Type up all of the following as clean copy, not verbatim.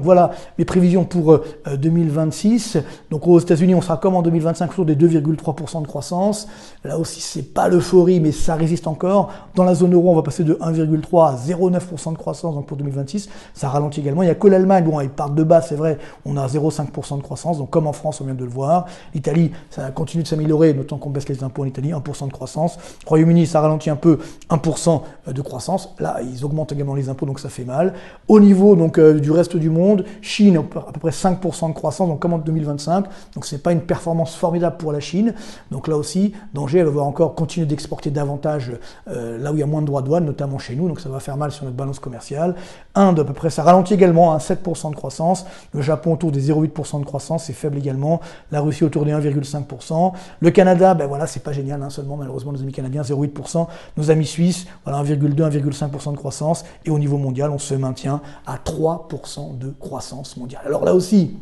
Voilà mes prévisions pour 2026. Donc aux États-Unis, on sera comme en 2025 autour des 2,3% de croissance. Là aussi, c'est pas l'euphorie, mais ça résiste encore. Dans la zone euro, on va passer de 1,3 à 0,9% de croissance donc pour 2026. Ça ralentit également. Il n'y a que l'Allemagne, bon, ils partent de bas, c'est vrai. On a 0,5% de croissance, donc comme en France, on vient de le voir. L'Italie, ça continue de s'améliorer, d'autant qu'on baisse les impôts en Italie, 1% de croissance. Royaume-Uni, ça ralentit un peu, 1% de croissance. Là, ils augmentent également les impôts, donc ça fait mal. Au niveau donc du reste du monde, Chine, à peu près 5% de croissance, donc comme en 2025. Donc c'est pas une performance formidable pour la Chine. Donc là aussi, danger, elle va devoir encore continuer d'exporter davantage là où il y a moins de droits de douane, notamment chez nous. Donc ça va faire mal sur notre balance commerciale. Inde, à peu près, ça ralentit également, 7% de croissance. Le Japon autour des 0,8% de croissance, c'est faible également. La Russie autour des 1,5%. Le Canada, ben voilà, c'est pas génial, seulement malheureusement nos amis canadiens, 0,8%. Nos amis suisses, voilà, 1,2, 1,5% de croissance. Et au niveau mondial, on se maintient à 3% de croissance mondiale. Alors là aussi,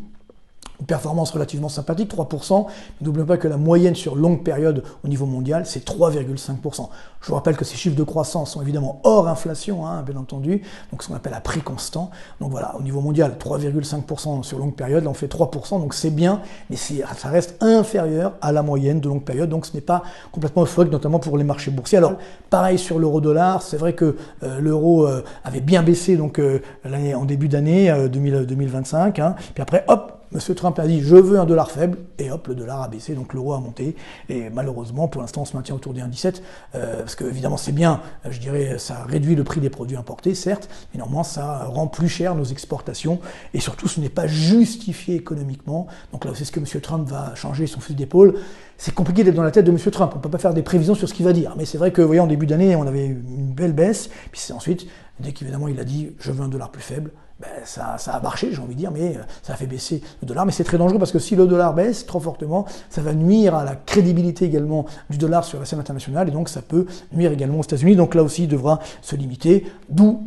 une performance relativement sympathique, 3%. N'oublions pas que la moyenne sur longue période au niveau mondial, c'est 3,5%. Je vous rappelle que ces chiffres de croissance sont évidemment hors inflation, bien entendu, donc ce qu'on appelle à prix constant. Donc voilà, au niveau mondial, 3,5% sur longue période, là on fait 3%, donc c'est bien, mais ça reste inférieur à la moyenne de longue période, donc ce n'est pas complètement euphorique, notamment pour les marchés boursiers. Alors, pareil sur l'euro-dollar, c'est vrai que l'euro avait bien baissé donc en début d'année 2025, puis après, hop, Monsieur Trump a dit « je veux un dollar faible » et hop, le dollar a baissé, donc l'euro a monté. Et malheureusement, pour l'instant, on se maintient autour des 1,17 parce que évidemment c'est bien, je dirais, ça réduit le prix des produits importés, certes, mais néanmoins ça rend plus cher nos exportations et surtout ce n'est pas justifié économiquement. Donc là, c'est ce que Monsieur Trump va changer son fusil d'épaule. C'est compliqué d'être dans la tête de Monsieur Trump, on ne peut pas faire des prévisions sur ce qu'il va dire. Mais c'est vrai que, vous voyez, en début d'année, on avait une belle baisse, puis c'est ensuite, dès qu'évidemment il a dit « je veux un dollar plus faible », ça a marché, j'ai envie de dire, mais ça a fait baisser le dollar. Mais c'est très dangereux parce que si le dollar baisse trop fortement, ça va nuire à la crédibilité également du dollar sur la scène internationale et donc ça peut nuire également aux États-Unis. Donc là aussi, il devra se limiter, d'où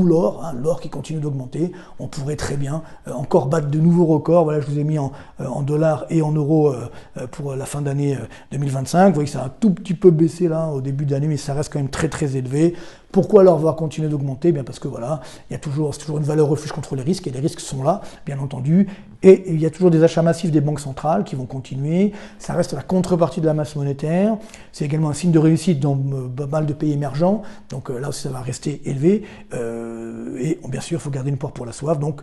l'or, l'or qui continue d'augmenter. On pourrait très bien encore battre de nouveaux records. Voilà, je vous ai mis en dollars et en euros pour la fin d'année 2025. Vous voyez que ça a un tout petit peu baissé là au début d'année, mais ça reste quand même très très élevé. Pourquoi l'or va continuer d'augmenter? Bien parce que voilà, c'est toujours une valeur refuge contre les risques, et les risques sont là, bien entendu. Et il y a toujours des achats massifs des banques centrales qui vont continuer. Ça reste la contrepartie de la masse monétaire. C'est également un signe de réussite dans pas mal de pays émergents. Donc là aussi, ça va rester élevé. Et bien sûr, il faut garder une poire pour la soif. Donc,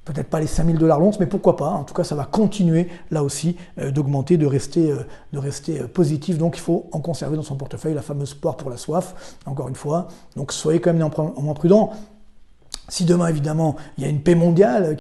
peut-être pas les 5000 $ l'once, mais pourquoi pas. En tout cas, ça va continuer, là aussi, d'augmenter, de rester positif. Donc, il faut en conserver dans son portefeuille la fameuse poire pour la soif, encore une fois. Donc, soyez quand même moins prudents. Si demain, évidemment, il y a une paix mondiale